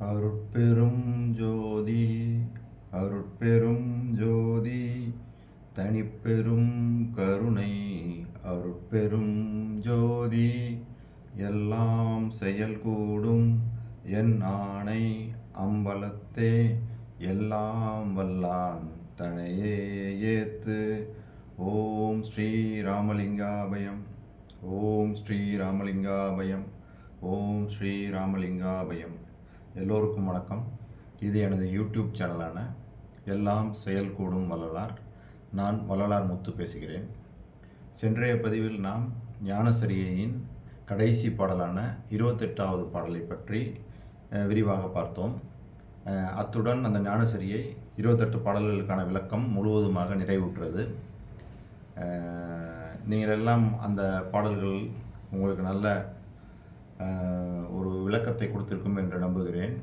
அருட்பெரும் ஜோதி அருட்பெரும் ஜோதி தனிப்பெரும் கருணை அருட்பெரும் ஜோதி எல்லாம் செயல் கூடும் என் ஆணை அம்பலத்தே எல்லாம் வல்லான் தனையே ஏத்து. ஓம் ஸ்ரீ ராமலிங்காபயம். ஓம் ஸ்ரீ ராமலிங்காபயம். ஓம் ஸ்ரீ ராமலிங்காபயம். எல்லோருக்கும் வணக்கம். இது எனது யூடியூப் சேனலான எல்லாம் செயல் கூடும் வள்ளலார். நான் வள்ளலார் முத்து பேசுகிறேன். சென்றைய பதிவில் நாம் ஞானசரியையின் கடைசி பாடலான 28வது பாடலை பற்றி விரிவாக பார்த்தோம். அத்துடன் அந்த ஞானசரியை 28 பாடல்களுக்கான விளக்கம் முழுவதுமாக நிறைவுற்றது. நீங்கள் எல்லாம் அந்த பாடல்கள் உங்களுக்கு நல்ல ஒரு விளக்கத்தை கொடுத்திருக்கும் என்று நம்புகிறேன்.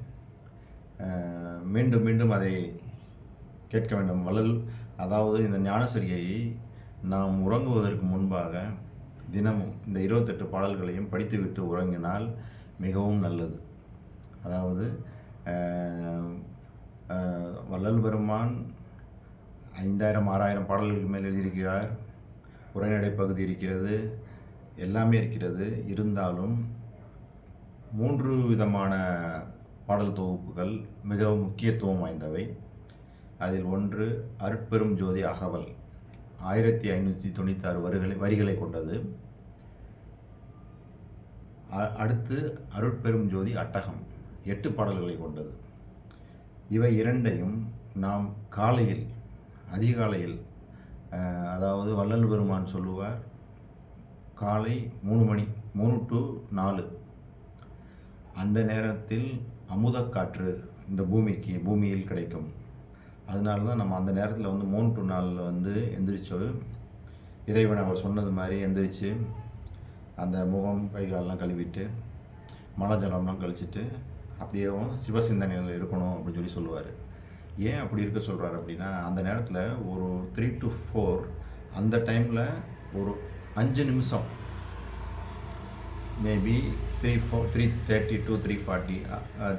மீண்டும் மீண்டும் அதை கேட்க வேண்டும். அதாவது இந்த ஞானசரியை நாம் உறங்குவதற்கு முன்பாக தினமும் இந்த 28 பாடல்களையும் படித்துவிட்டு உறங்கினால் மிகவும் நல்லது. அதாவது வள்ளல் பெருமான் 5000 6000 பாடல்களுக்கு மேல் எழுதியிருக்கிறார். உரைநடை பகுதி இருக்கிறது, எல்லாமே இருக்கிறது. இருந்தாலும் 3 விதமான பாடல் தொகுப்புகள் மிகவும் முக்கியத்துவம் வாய்ந்தவை. அதில் ஒன்று அருட்பெரும் ஜோதி அகவல், 1596 வரிகளை கொண்டது. அடுத்து அருட்பெரும் ஜோதி அட்டகம், 8 பாடல்களை கொண்டது. இவை இரண்டையும் நாம் காலையில், அதிகாலையில், அதாவது வள்ளல் பெருமான் சொல்லுவார், காலை 3 மணி 3 to 4 அந்த நேரத்தில் அமுதக்காற்று இந்த பூமியில் கிடைக்கும். அதனால தான் நம்ம அந்த நேரத்தில் 3 to 4 எந்திரிச்சு இறைவன் அவர் சொன்னது மாதிரி எந்திரிச்சு அந்த முகம் கைகாலெலாம் கழுவிட்டு மலை ஜலம்லாம் கழிச்சிட்டு அப்படியே சிவசிந்தனையில் இருக்கணும் அப்படின்னு சொல்லுவார். ஏன் அப்படி இருக்க சொல்கிறார் அப்படின்னா, அந்த நேரத்தில் ஒரு 3 to 4 அந்த டைமில் ஒரு 5 நிமிஷம், maybe 3:30 to 3:40,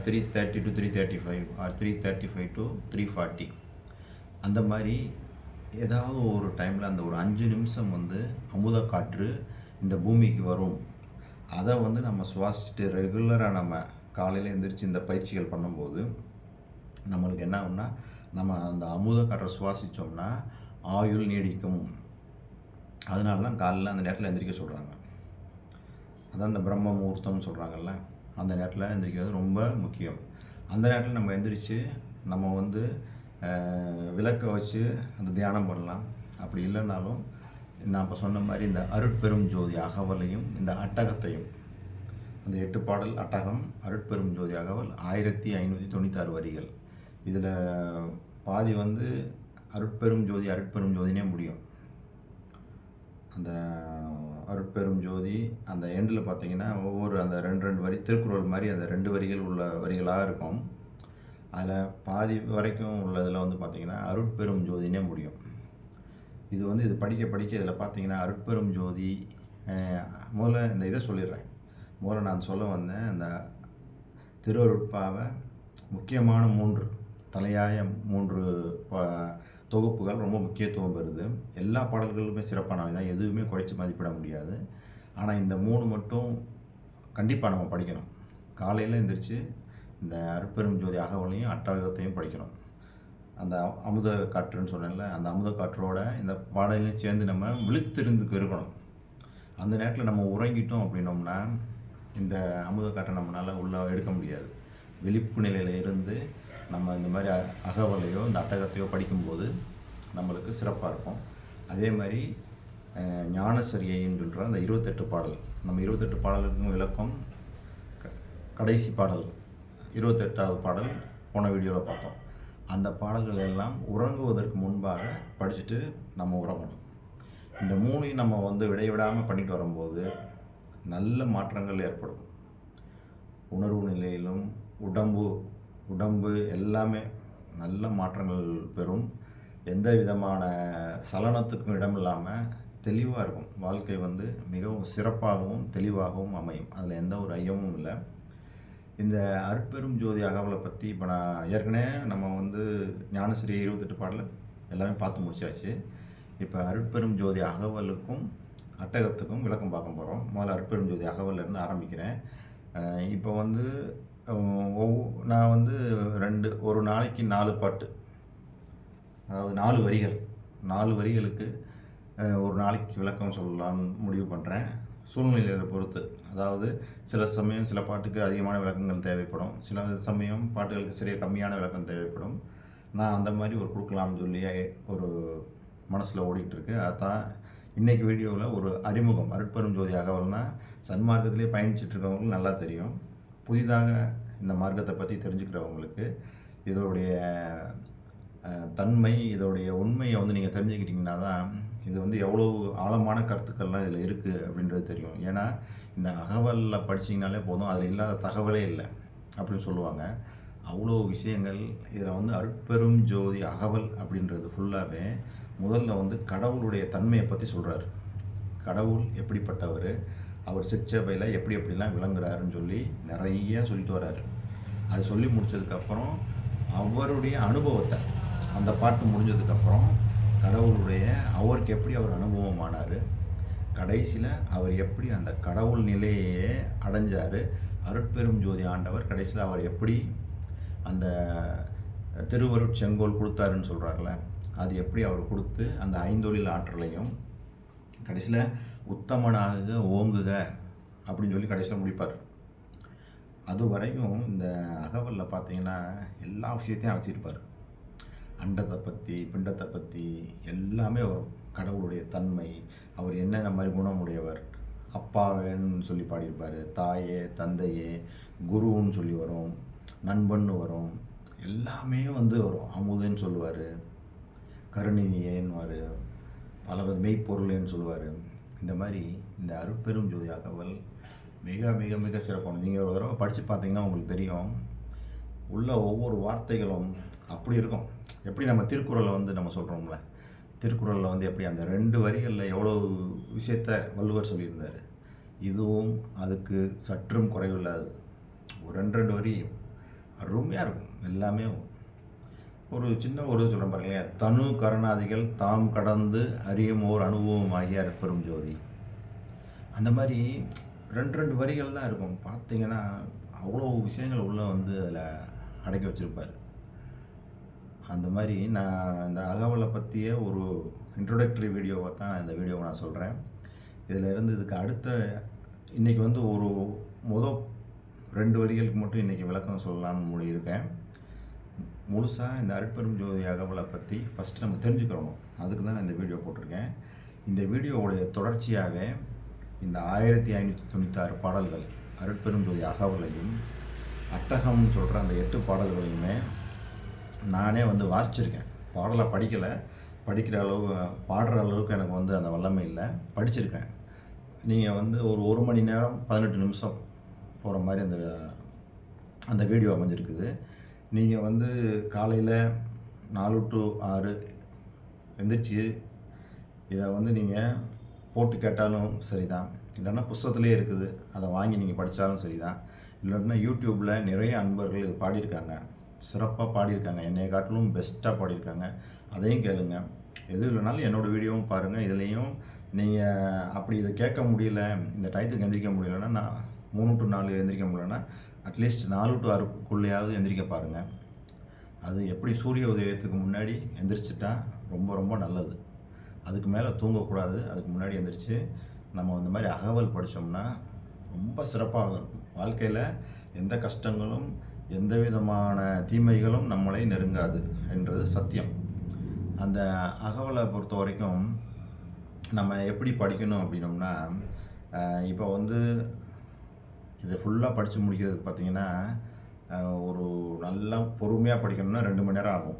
3:30 to 3:35 or 3:35 to 3:40 அந்த மாதிரி ஏதாவது ஒரு டைமில் அந்த ஒரு 5 நிமிஷம் அமுத காற்று இந்த பூமிக்கு வரும். அதை நம்ம சுவாசிச்சுட்டு ரெகுலராக நம்ம காலையில் எழுந்திரிச்சு இந்த பயிற்சிகள் பண்ணும்போது நம்மளுக்கு என்ன ஆகும்னா, நம்ம அந்த அமுத காற்றை சுவாசித்தோம்னா ஆயுள் நீடிக்கும். அதனால தான் காலையில் அந்த நேரத்தில் எந்திரிக்க சொல்கிறாங்க. அதான் அந்த பிரம்ம முகூர்த்தம்னு சொல்கிறாங்கல்ல, அந்த நேரத்தில் எந்திரிக்கிறது ரொம்ப முக்கியம். அந்த நேரத்தில் நம்ம எந்திரிச்சு நம்ம விளக்க வச்சு அந்த தியானம் பண்ணலாம். அப்படி இல்லைனாலும் நான் இப்போ சொன்ன மாதிரி இந்த அருட்பெரும் ஜோதி அகவலையும் இந்த அட்டகத்தையும், அந்த 8 பாடல் அட்டகம் அருட்பெரும் ஜோதி அகவல் 1596 வரிகள். இதில் பாதி அருட்பெரும் ஜோதினே முடியும். அந்த அருட்பெரும் ஜோதி அந்த எண்டில் பார்த்தீங்கன்னா ஒவ்வொரு அந்த 2 வரி திருக்குறள் மாதிரி அந்த 2 வரிகள் உள்ள வரிகளாக இருக்கும். அதில் பாதி வரைக்கும் உள்ளதில் பார்த்திங்கன்னா அருட்பெரும் ஜோதினே முடியும். இது படிக்க இதில் பார்த்தீங்கன்னா அருட்பெரும் ஜோதி, முதல்ல இந்த இதை சொல்லிடுறேன். முதல்ல நான் சொல்ல வந்தேன், அந்த திருவருட்பாவை முக்கியமான 3 தலையாய 3 தொகுப்புகள் ரொம்ப முக்கியத்துவம் பெறுது. எல்லா பாடல்களுமே சிறப்பானவை தான், எதுவுமே குறைச்சி மதிப்பிட முடியாது. ஆனால் இந்த 3 மட்டும் கண்டிப்பாக நம்ம படிக்கணும். காலையில் எந்திரிச்சு இந்த அருட்பெரும் ஜோதி அகவலையும் அட்டகத்தையும் படிக்கணும். அந்த அமுத காற்றுன்னு சொன்னேன்ல, அந்த அமுத காற்றோட இந்த பாடலையும் சேர்ந்து நம்ம விழித்திருந்து இருக்கணும். அந்த நேரத்தில் நம்ம உறங்கிட்டோம் அப்படின்னோம்னா இந்த அமுத காற்றை நம்மளால் உள்ளே எடுக்க முடியாது. விழிப்பு நிலையில் இருந்து நம்ம இந்த மாதிரி அகவலையோ இந்த அட்டகத்தையோ படிக்கும்போது நம்மளுக்கு சிறப்பாக இருக்கும். அதே மாதிரி ஞானசரியைன்னு சொல்கிற அந்த 28 பாடல், நம்ம 28 பாடலுக்கும் விளக்கம் கடைசி பாடல் 28வது பாடல் போன வீடியோவில் பார்த்தோம். அந்த பாடல்கள் எல்லாம் உறங்குவதற்கு முன்பாக படிச்சுட்டு நம்ம உறங்கணும். இந்த 3ஐயும் நம்ம விடைவிடாமல் பண்ணிட்டு வரும்போது நல்ல மாற்றங்கள் ஏற்படும். உணர்வு நிலையிலும் உடம்பு எல்லாமே நல்ல மாற்றங்கள் பெறும். எந்த விதமான சலனத்துக்கும் இடம் இல்லாமல் தெளிவாக இருக்கும். வாழ்க்கை மிகவும் சிறப்பாகவும் தெளிவாகவும் அமையும். அதில் எந்த ஒரு ஐயமும் இல்லை. இந்த அருட்பெரும் ஜோதி அகவலை பற்றி இப்போ நான் ஏற்கனவே நம்ம வந்து ஞானஸ்ரீ 28 பாடல் எல்லாமே பார்த்து முடிச்சாச்சு. இப்போ அருட்பெரும் ஜோதி அகவலுக்கும் அட்டகத்துக்கும் விளக்கம் பார்க்க போகிறோம். முதல்ல அருட்பெரும் ஜோதி அகவலிருந்து ஆரம்பிக்கிறேன். இப்போ வந்து நான் வந்து ஒரு நாளைக்கு 4 பாட்டு, அதாவது 4 வரிகள், 4 வரிகளுக்கு ஒரு நாளைக்கு விளக்கம் சொல்லலாம்னு முடிவு பண்ணுறேன். சூழ்நிலையை பொறுத்து, அதாவது சில சமயம் சில பாட்டுக்கு அதிகமான விளக்கங்கள் தேவைப்படும், சில சமயம் பாட்டுகளுக்கு சரியாக கம்மியான விளக்கம் தேவைப்படும். நான் அந்த மாதிரி ஒரு கொடுக்கலாம்னு சொல்லி ஒரு மனசில் ஓடிட்டுருக்கு. அதுதான் இன்றைக்கி வீடியோவில் ஒரு அறிமுகம். அருட்பெரும் ஜோதி அகவல்னா சன்மார்க்கத்திலே பயணிச்சிட்ருக்கவங்களுக்கு நல்லா தெரியும். புதிதாக இந்த மார்க்கத்தை பற்றி தெரிஞ்சுக்கிறவங்களுக்கு இதோடைய தன்மை, இதோடைய உண்மையை வந்து நீங்கள் தெரிஞ்சுக்கிட்டிங்கன்னா தான் இது வந்து எவ்வளோ ஆழமான கருத்துக்கள்லாம் இதில் இருக்குது அப்படின்றது தெரியும். ஏன்னா இந்த அகவலில் படிச்சிங்கனாலே போதும், அதில் இல்லாத தகவலே இல்லை அப்படின்னு சொல்லுவாங்க. அவ்வளோ விஷயங்கள் இதில் வந்து அருட்பெரும் ஜோதி அகவல் அப்படின்றது ஃபுல்லாகவே முதல்ல வந்து கடவுளுடைய தன்மையை பற்றி சொல்கிறார். கடவுள் எப்படிப்பட்டவர், அவர் சிற்சபையில் எப்படி எப்படிலாம் விளங்குறாருன்னு சொல்லி நிறைய சொல்லிட்டு வர்றாரு. அது சொல்லி முடித்ததுக்கப்புறம் அவருடைய அனுபவத்தை, அந்த பாட்டு முடிஞ்சதுக்கப்புறம் கடவுளுடைய அவருக்கு எப்படி அவர் அனுபவமானார், கடைசியில் அவர் எப்படி அந்த கடவுள் நிலையே அடைஞ்சார், அருட்பெரும் ஜோதி ஆண்டவர் கடைசியில் அவர் எப்படி அந்த திருவருட்செங்கோல் கொடுத்தாருன்னு சொல்கிறார்ல, அது எப்படி அவர் கொடுத்து அந்த ஐந்தொழில் ஆற்றலையும் கடைசியில் உத்தமனாக ஓங்குக அப்படின்னு சொல்லி கடைசியில் முடிப்பார். அது வரைக்கும் இந்த அகவலில் பார்த்தீங்கன்னா எல்லா விஷயத்தையும் அழைச்சிருப்பார். அண்டத்தை பற்றி, பிண்டத்தை பற்றி எல்லாமே வரும். கடவுளுடைய தன்மை, அவர் என்னென்ன மாதிரி குணமுடையவர், அப்பாவேன்னு சொல்லி பாடியிருப்பார், தாயே தந்தையே குருன்னு சொல்லி வரும், நண்பன்னு வரும், எல்லாமே வந்து வரும். அமுதன்னு சொல்லுவார், கருணினியேன்னு பல மெய்ப்பொருளேன்னு சொல்லுவார். இந்த மாதிரி இந்த அருட்பெரும் ஜோதி அகவல் மிக மிக மிக சிறப்பான. நீங்கள் ஒரு தடவை படித்து பார்த்தீங்கன்னா உங்களுக்கு தெரியும், உள்ள ஒவ்வொரு வார்த்தைகளும் அப்படி இருக்கும். எப்படி நம்ம திருக்குறளில் வந்து நம்ம சொல்கிறோம்ல, திருக்குறளில் வந்து எப்படி அந்த 2 வரிகளில் எவ்வளோ விஷயத்த வள்ளுவர் சொல்லியிருந்தார், இதுவும் அதுக்கு சற்றும் குறைவில்லாது. ஒரு 2 வரி அருமையாக இருக்கும். எல்லாமே ஒரு சின்ன ஒரு சொல்கிறேன் பாருங்களேன், தனு கருணாதிகள் தாம் கடந்து அறியும் ஓர் அனுபவம் ஆகிய அருட்பெரும் ஜோதி. அந்த மாதிரி 2 வரிகள் தான் இருக்கும். பார்த்தீங்கன்னா அவ்வளோ விஷயங்கள் உள்ளே வந்து அதில் அடக்கி வச்சுருப்பார். அந்த மாதிரி நான் இந்த அகவலை பற்றிய ஒரு இன்ட்ரோடக்டரி வீடியோவை தான் நான் இந்த வீடியோவை நான் சொல்கிறேன். இதில் இருந்து இதுக்கு அடுத்த இன்றைக்கி வந்து ஒரு 2 வரிகளுக்கு மட்டும் இன்றைக்கி விளக்கம் சொல்லலாம்னு முடியிருக்கேன். முழுசாக இந்த அருட்பெரும் ஜோதி அகவலை பற்றி ஃபஸ்ட்டு நம்ம தெரிஞ்சுக்கிறோம். அதுக்கு தான் நான் இந்த வீடியோ போட்டிருக்கேன். இந்த வீடியோவுடைய தொடர்ச்சியாகவே இந்த 1596 பாடல்கள் அருட்பெரும் ஜோதி அகவலையும் அட்டகம்னு சொல்கிற அந்த 8 பாடல்களையுமே நானே வந்து வாசிச்சிருக்கேன். பாடலை படிக்கலை, படிக்கிற அளவு பாடுற அளவுக்கு எனக்கு வந்து அந்த வல்லமை இல்லை, படிச்சிருக்கேன். நீங்கள் வந்து ஒரு மணி நேரம் 18 நிமிஷம் போகிற மாதிரி அந்த வீடியோ அமைஞ்சிருக்குது. நீங்கள் வந்து காலையில் 4 to 6 எந்திரிச்சு இதை வந்து நீங்கள் போட்டு கேட்டாலும் சரி தான், இல்லைன்னா புஸ்தகத்துலேயே இருக்குது அதை வாங்கி நீங்கள் படித்தாலும் சரி தான், இல்லைன்னா யூடியூப்பில் நிறைய அன்பர்கள் இது பாடியிருக்காங்க, சிறப்பாக பாடியிருக்காங்க, என்னை காட்டிலும் பெஸ்ட்டாக பாடியிருக்காங்க, அதையும் கேளுங்க. எதுவும் இல்லைனாலும் என்னோடய வீடியோவும் பாருங்கள். இதுலேயும் நீங்கள் அப்படி இதை கேட்க முடியல, இந்த டயத்துக்கு எந்திரிக்க முடியலன்னா, நான் 3 to 4 எந்திரிக்க முடியலன்னா அட்லீஸ்ட் 4 to 6க்குள்ளேயாவது எந்திரிக்க பாருங்கள். அது எப்படி சூரிய உதயத்துக்கு முன்னாடி எந்திரிச்சிட்டா ரொம்ப ரொம்ப நல்லது. அதுக்கு மேலே தூங்கக்கூடாது. அதுக்கு முன்னாடி எந்திரிச்சு நம்ம இந்த மாதிரி அகவல் படித்தோம்னா ரொம்ப சிறப்பாக இருக்கும். வாழ்க்கையில் எந்த கஷ்டங்களும் எந்த விதமான தீமைகளும் நம்மளை நெருங்காது என்றது சத்தியம். அந்த அகவலை பொறுத்த வரைக்கும் நம்ம எப்படி படிக்கணும் அப்படின்னோம்னா, இப்போ வந்து இதை ஃபுல்லாக படித்து முடிக்கிறதுக்கு பார்த்திங்கன்னா ஒரு நல்லா பொறுமையாக படிக்கணும்னா 2 மணி நேரம் ஆகும்.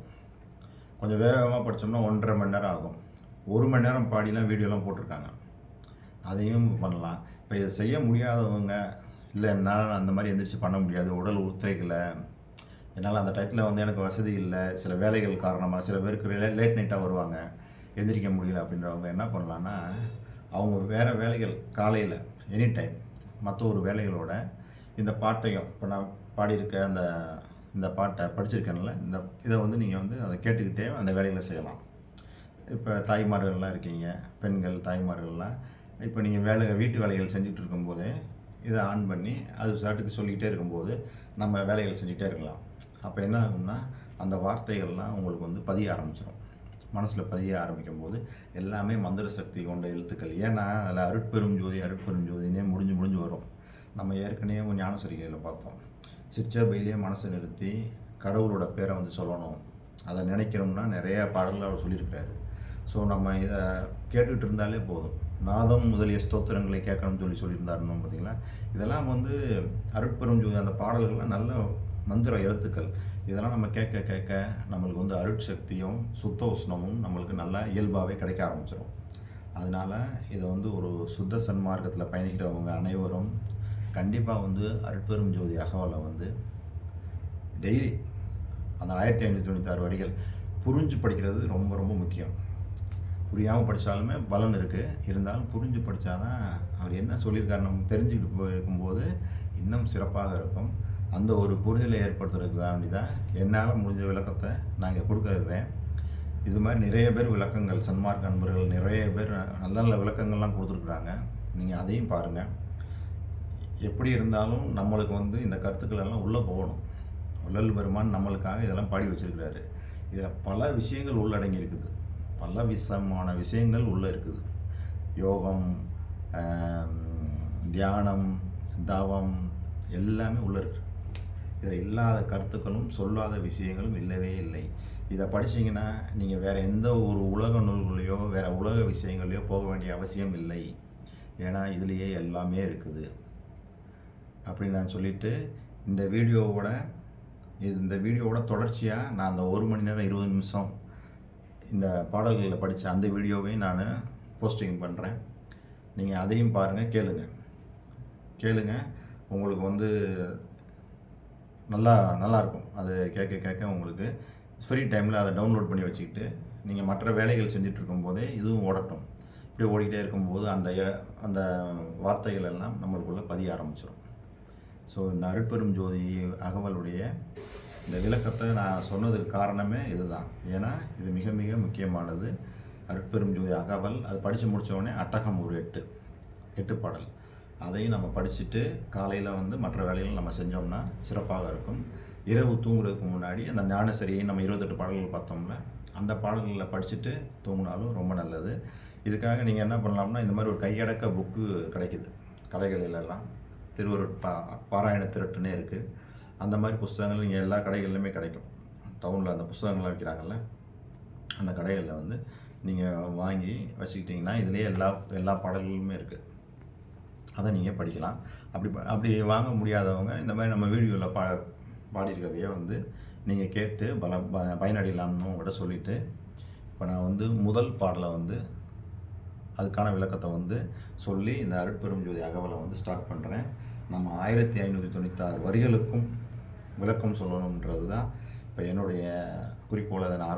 கொஞ்சம் வேகமாக படித்தோம்னா 1.5 மணி நேரம் ஆகும். 1 மணி நேரம் பாடிலாம் வீடியோலாம் போட்டிருக்காங்க, அதையும் பண்ணலாம். இப்போ இதை செய்ய முடியாதவங்க, இல்லை என்னால் அந்த மாதிரி எந்திரிச்சு பண்ண முடியாது, உடல் ஒத்துழைக்கலை, என்னால் அந்த டயத்தில் வந்து எனக்கு வசதி இல்லை, சில வேலைகள் காரணமாக, சில பேருக்கு லேட் நைட்டாக வருவாங்க, எந்திரிக்க முடியல அப்படின்றவங்க என்ன பண்ணலான்னா, அவங்க வேறு வேலைகள் காலையில் எனி டைம் மற்ற ஒரு வேலைகளோட இந்த பாட்டையும், இப்போ நான் பாடியிருக்க இந்த பாட்டை படிச்சிருக்கேன்ல, இதை வந்து நீங்கள் வந்து அதை கேட்டுக்கிட்டே அந்த வேலைகளை செய்யலாம். இப்போ தாய்மார்கள்லாம் இருக்கீங்க, பெண்கள் தாய்மார்கள்லாம் இப்போ நீங்கள் வீட்டு வேலைகள் செஞ்சுட்டு இருக்கும்போதே இதை ஆன் பண்ணி அது சாட்டுக்கு சொல்லிக்கிட்டே இருக்கும்போது நம்ம வேலைகள் செஞ்சுக்கிட்டே இருக்கலாம். அப்போ என்ன ஆகும்னா அந்த வார்த்தைகள்லாம் உங்களுக்கு வந்து பதிய ஆரம்பிச்சிடும். மனசில் பதிய ஆரம்பிக்கும் போது எல்லாமே மந்திர சக்தி கொண்ட எழுத்துக்கள். ஏன்னா அதில் அருட்பெரும் ஜோதி அருட்பெரும் ஜோதினே முடிஞ்சு வரும். நம்ம ஏற்கனவே ஞானசரிகையில் பார்த்தோம். சிற்றபையிலே மனசை நிறுத்தி கடவுளோட பேரை வந்து சொல்லணும், அதை நினைக்கிறோம்னா நிறையா பாடல்கள் அவர் சொல்லியிருக்கிறாரு. ஸோ நம்ம இதை கேட்டுக்கிட்டு இருந்தாலே போதும். நாதம் முதலிய ஸ்தோத்திரங்களை கேட்கணும்னு சொல்லியிருந்தாருன்னு பார்த்தீங்களா. இதெல்லாம் வந்து அருட்பெரும் ஜோதி அந்த பாடல்கள்லாம் நல்ல மந்திர எழுத்துக்கள். இதெல்லாம் நம்ம கேட்க கேட்க நம்மளுக்கு வந்து அருட்சக்தியும் சுத்த உஷ்ணமும் நம்மளுக்கு நல்லா இயல்பாகவே கிடைக்க ஆரம்பிச்சிடும். அதனால் இதை வந்து ஒரு சுத்த சன்மார்க்கத்தில் பயணிக்கிறவங்க அனைவரும் கண்டிப்பாக வந்து அருட்பெரும் ஜோதி அகவலை வந்து டெய்லி அந்த 1596 வரிகள் புரிஞ்சு படிக்கிறது ரொம்ப ரொம்ப முக்கியம். புரியாமல் படித்தாலுமே பலன் இருக்குது. இருந்தாலும் புரிஞ்சு படித்தாதான் அவர் என்ன சொல்லியிருக்காரு நம்ம தெரிஞ்சுக்கிட்டு போயிருக்கும்போது இன்னும் சிறப்பாக இருக்கும். அந்த ஒரு புரிதலை ஏற்படுத்துறதுக்கு தான் என்னால் முடிஞ்ச விளக்கத்தை நான் இங்கே கொடுக்குறேன். இது மாதிரி நிறைய பேர் விளக்கங்கள் சன்மார்க்க நண்பர்கள் நிறைய பேர் நல்ல நல்ல விளக்கங்கள்லாம் கொடுத்துருக்குறாங்க. நீங்கள் அதையும் பாருங்கள். எப்படி இருந்தாலும் நம்மளுக்கு வந்து இந்த கருத்துக்கள் எல்லாம் உள்ளே போகணும். வள்ளல் பெருமான் நம்மளுக்காக இதெல்லாம் பாடி வச்சிருக்கிறாரு. இதில் பல விஷயங்கள் உள்ளடங்கி இருக்குது. பல விசமான விஷயங்கள் உள்ளே இருக்குது. யோகம், தியானம், தவம் எல்லாமே உள்ளே இருக்குது. இதில் இல்லாத கருத்துக்களும் சொல்லாத விஷயங்களும் இல்லவே இல்லை. இதை படித்தீங்கன்னா நீங்கள் வேறு எந்த ஒரு உலக நூல்களையோ வேறு உலக விஷயங்களையோ போக வேண்டிய அவசியம் இல்லை. ஏன்னா இதுலேயே எல்லாமே இருக்குது அப்படின்னு நான் சொல்லிவிட்டு இந்த வீடியோவோட தொடர்ச்சியாக நான் அந்த 1 மணி நேரம் 20 நிமிஷம் இந்த பாடல்களில் படித்த அந்த வீடியோவையும் நான் போஸ்டிங் பண்ணுறேன். நீங்கள் அதையும் பாருங்கள், கேளுங்க. உங்களுக்கு வந்து நல்லாயிருக்கும். அது கேட்க உங்களுக்கு ஃப்ரீ டைமில் அதை டவுன்லோட் பண்ணி வச்சுக்கிட்டு நீங்கள் மற்ற வேலைகள் செஞ்சுட்டு இருக்கும்போதே இதுவும் ஓடட்டும். இப்படி ஓடிக்கிட்டே இருக்கும்போது அந்த வார்த்தைகள் எல்லாம் நம்மளுக்குள்ளே பதிய ஆரம்பிச்சிடும். ஸோ இந்த அருட்பெரும் ஜோதி அகவலுடைய இந்த விளக்கத்தை நான் சொன்னதுக்கு காரணமே இதுதான். ஏன்னா இது மிக மிக முக்கியமானது. அருட்பெரும் ஜோதி அகவல் அது படித்து முடித்தோடனே அட்டகம் ஒரு 8 பாடல் அதையும் நம்ம படிச்சுட்டு காலையில் வந்து மற்ற வேலைகள் நம்ம செஞ்சோம்னா சிறப்பாக இருக்கும். இரவு தூங்குறதுக்கு முன்னாடி அந்த ஞானசரியை நம்ம 28 பாடல்கள் பார்த்தோம்னா அந்த பாடல்களில் படிச்சுட்டு தூங்கினாலும் ரொம்ப நல்லது. இதுக்காக நீங்கள் என்ன பண்ணலாம்னா இந்த மாதிரி ஒரு கையடக்க புக்கு கிடைக்குது கடைகளிலெல்லாம். திருவருட் பாராயண திரட்டுன்னே இருக்குது. அந்த மாதிரி புஸ்தகங்கள் நீங்கள் எல்லா கடைகள்லையுமே கிடைக்கும். டவுனில் அந்த புஸ்தகங்கள்லாம் விற்கிறாங்கல்ல, அந்த கடைகளில் வந்து நீங்கள் வாங்கி வச்சுக்கிட்டிங்கன்னா இதுலேயே எல்லா பாடல்களுமே இருக்குது. அதை நீங்கள் படிக்கலாம். அப்படி வாங்க முடியாதவங்க இந்த மாதிரி நம்ம வீடியோவில் பாடியிருக்கிறதையே வந்து நீங்கள் கேட்டு பயனடையலாம்னு உங்கள்கிட்ட சொல்லிவிட்டு இப்போ நான் வந்து முதல் பாடலை வந்து அதுக்கான விளக்கத்தை வந்து சொல்லி இந்த அருட்பெரும் ஜோதி அகவலை வந்து ஸ்டார்ட் பண்ணுறேன். நம்ம 1596 வரிகளுக்கும் விளக்கம் சொல்லணுன்றது தான் இப்போ என்னுடைய குறிக்கோளை அதை நான்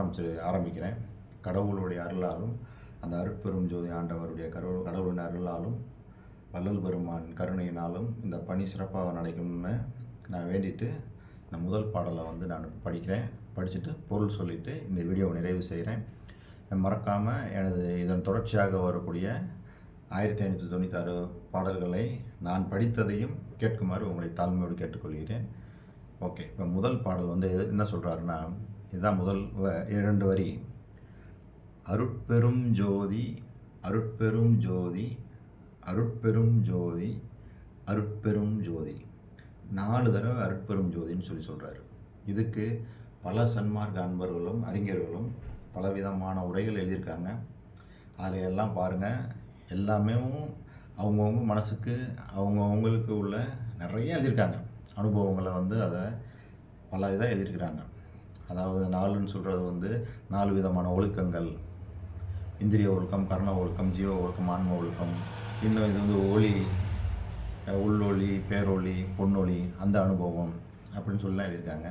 ஆரம்பிக்கிறேன். கடவுளுடைய அருளாலும் அந்த அருட்பெரும் ஜோதி ஆண்டவருடைய கடவுளின் அருளாலும் வள்ளல் பெருமான் கருணையினாலும் இந்த பணி சிறப்பாக நடக்கணும்னு நான் வேண்டிட்டு இந்த முதல் பாடலை வந்து நான் படிச்சுட்டு பொருள் சொல்லிவிட்டு இந்த வீடியோவை நிறைவு செய்கிறேன். மறக்காமல் இதன் தொடர்ச்சியாக வரக்கூடிய 1596 பாடல்களை நான் படித்ததையும் கேட்குமாறு உங்களை தாழ்மையோடு கேட்டுக்கொள்கிறேன். ஓகே, இப்போ முதல் பாடல் வந்து என்ன சொல்கிறாருன்னா, இதுதான் முதல் 2 வரி. அருட்பெரும் ஜோதி அருட்பெரும் ஜோதி அருட்பெரும் ஜோதி அருட்பெரும் ஜோதி 4 தடவை அருட்பெரும் ஜோதின்னு சொல்கிறாரு. இதுக்கு பல சன்மார்க்க அன்பர்களும் அறிஞர்களும் பலவிதமான உரைகள் எழுதியிருக்காங்க. அதில் எல்லாம் பாருங்கள், எல்லாமே அவங்கவுங்க மனசுக்கு அவங்கவுங்களுக்கு உள்ள நிறைய எழுதியிருக்காங்க. அனுபவங்களை வந்து அதை பல இதாக எழுதியிருக்கிறாங்க. அதாவது 4ன்னு சொல்கிறது வந்து 4 விதமான ஒழுக்கங்கள்: இந்திரிய ஒழுக்கம், கர்ண ஒழுக்கம், ஜீவ ஒழுக்கம், ஆன்ம ஒழுக்கம். இன்னும் இது வந்து ஒளி, உள்ளொளி, பேரொளி, பொன்னொளி, அந்த அனுபவம் அப்படின்னு சொல்லலாம் எழுதியிருக்காங்க.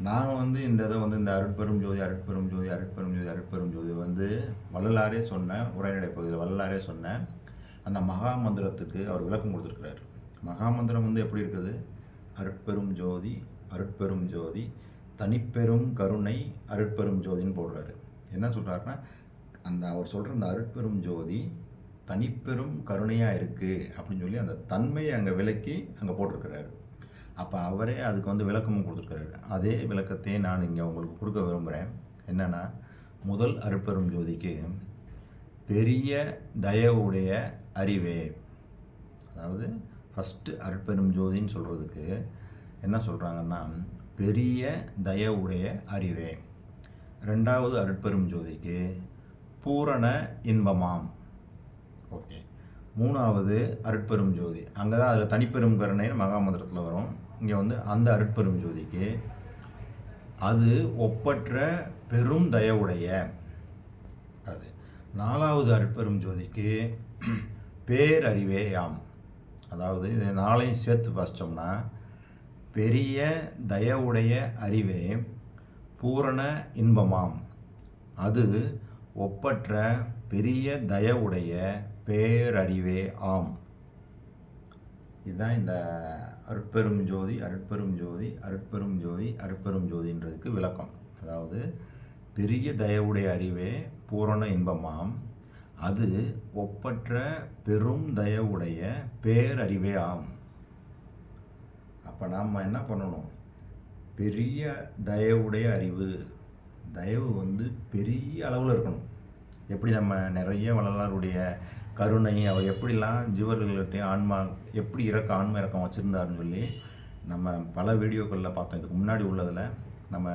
நான் வந்து இந்த இதை வந்து இந்த அருட்பெரும் ஜோதி அருட்பெரும் ஜோதி அருட்பெரும் ஜோதி அருட்பெரும் ஜோதி வந்து வள்ளலாரே சொன்ன உரைநடை பகுதியில் வள்ளலாரே சொன்ன அந்த மகா மந்திரத்துக்கு அவர் விளக்கம் கொடுத்துருக்கிறார். மகா மந்திரம் வந்து எப்படி இருக்குது? அருட்பெரும் ஜோதி அருட்பெரும் ஜோதி தனிப்பெரும் கருணை அருட்பெரும் ஜோதின்னு போடுறாரு. என்ன சொல்கிறாருன்னா, அவர் சொல்கிற அந்த அருட்பெரும் ஜோதி தனிப்பெரும் கருணையாக இருக்குது அப்படின்னு சொல்லி அந்த தன்மையை அங்கே விளக்கி அங்கே போட்டிருக்கிறாரு. அப்போ அவரே அதுக்கு விளக்கமும் கொடுத்துருக்கிறாரு. அதே விளக்கத்தையே நான் இங்கே உங்களுக்கு கொடுக்க விரும்புகிறேன். என்னென்னா, முதல் அருட்பெரும் ஜோதிக்கு பெரிய தயவுடைய அறிவே, அதாவது ஃபஸ்ட்டு அருட்பெரும் ஜோதின்னு சொல்கிறதுக்கு என்ன சொல்கிறாங்கன்னா, பெரிய தயவுடைய அறிவே. ரெண்டாவது அருட்பெரும் ஜோதிக்கு பூரண இன்பமாம். ஓகே. மூணாவது அருட்பெரும் ஜோதி, அங்கே தான் அதில் தனிப்பெரும் கருணைன்னு மகாமந்திரத்தில் வரும். இங்கே அந்த அருட்பெரும் ஜோதிக்கு அது ஒப்பற்ற பெரும் தயவுடைய அது. நாலாவது அருட்பெரும் ஜோதிக்கு பேரறிவே யாம். அதாவது இது நாளையும் சேர்த்து வாசித்தோம்னா, பெரிய தயவுடைய அறிவே பூரண இன்பமாம், அது ஒப்பற்ற பெரிய தயவுடைய பேரறிவே ஆம். இதுதான் இந்த அருட்பெரும் ஜோதி அருட்பெரும் ஜோதி அருட்பெரும் ஜோதி அருட்பெரும் ஜோதின்றதுக்கு விளக்கம். அதாவது பெரிய தயவுடைய அறிவே பூரண இன்பமாம், அது ஒப்பற்ற பெரும் தயவுடைய பேரறிவே ஆம். அப்போ நாம் என்ன பண்ணணும்? பெரிய தயவுடைய அறிவு, தயவு பெரிய அளவில் இருக்கணும். எப்படி நம்ம நிறைய வள்ளலாருடைய கருணை, அவர் எப்படிலாம் ஜீவர்கள்கிட்ட ஆன்மா எப்படி ஆன்ம இறக்கம் வச்சுருந்தாருன்னு சொல்லி நம்ம பல வீடியோக்களில் பார்த்தோம். இதுக்கு முன்னாடி உள்ளதில் நம்ம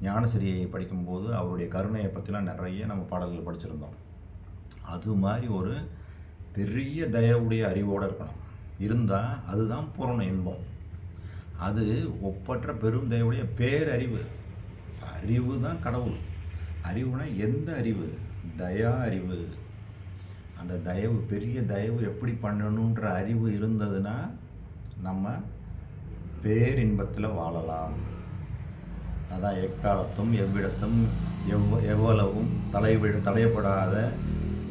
ஞானசிரியை படிக்கும்போது அவருடைய கருணையை பற்றிலாம் நிறைய நம்ம பாடல்கள் படிச்சிருந்தோம். அது மாதிரி ஒரு பெரிய தயவுடைய அறிவோடு இருக்கணும். இருந்தால் அதுதான் பூரண இன்பம். அது ஒப்பற்ற பெரும் தயவுடைய பேரறிவு. அறிவு தான் கடவுள். அறிவுனா எந்த அறிவு? தயா அறிவு. அந்த தயவு, பெரிய தயவு எப்படி பண்ணணுன்ற அறிவு இருந்ததுன்னா நம்ம பேரின்பத்தில் வாழலாம். அதான் எக்காலத்தும் எவ்விடத்தும் எவ்வளவும் தடையப்படாத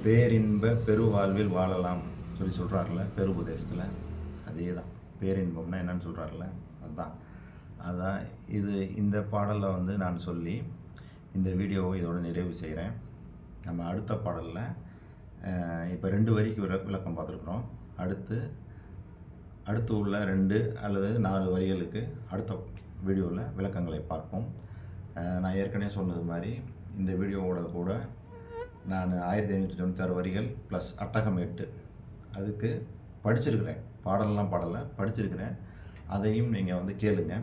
பேரின்ப பெருவாழ்வில் வாழலாம் சொல்கிறார்ல பெருபதேசத்தில். அதே தான் பேரின்பம்னா என்னன்னு சொல்கிறார்ல, அதுதான் இந்த பாடலில் நான் சொல்லி இந்த வீடியோவை இதோட நிறைவு செய்கிறேன். நம்ம அடுத்த பாடலில் இப்போ 2 வரிக்கு விளக்கம் பார்த்துருக்குறோம். அடுத்து உள்ள 2 அல்லது 4 வரிகளுக்கு அடுத்த வீடியோவில் விளக்கங்களை பார்ப்போம். நான் ஏற்கனவே சொன்னது மாதிரி இந்த வீடியோவோட கூட நான் 1596 வரிகள் ப்ளஸ் அட்டகம் 8 அதுக்கு படிச்சிருக்கிறேன். பாடலாம் பாடலை படிச்சிருக்கிறேன். அதையும் நீங்கள் கேளுங்க.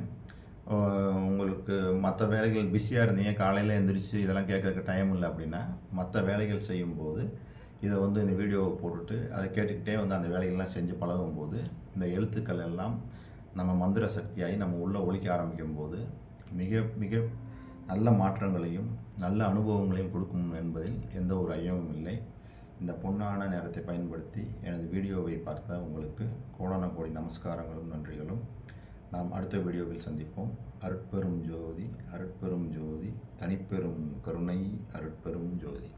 உங்களுக்கு மற்ற வேலைகள் பிஸியாக இருந்தீங்க, காலையில் எழுந்திரிச்சு இதெல்லாம் கேட்குறதுக்கு டைம் இல்லை அப்படின்னா, மற்ற வேலைகள் செய்யும்போது இதை இந்த வீடியோவை போட்டுட்டு அதை கேட்டுக்கிட்டே அந்த வேலைகள்லாம் செஞ்சு பழகும்போது இந்த எழுத்துக்கள் எல்லாம் நம்ம மந்திர சக்தியாகி நம்ம உள்ளே ஒலிக்க ஆரம்பிக்கும் போது மிக மிக நல்ல மாற்றங்களையும் நல்ல அனுபவங்களையும் கொடுக்கும் என்பதில் எந்த ஒரு ஐயமும் இல்லை. இந்த பொன்னான நேரத்தை பயன்படுத்தி எனது வீடியோவை பார்த்த உங்களுக்கு கோடான கோடி நமஸ்காரங்களும் நன்றிகளும். நாம் அடுத்த வீடியோவில் சந்திப்போம். அருட்பெரும் ஜோதி அருட்பெரும் ஜோதி தனிப்பெரும் கருணை அருட்பெரும் ஜோதி.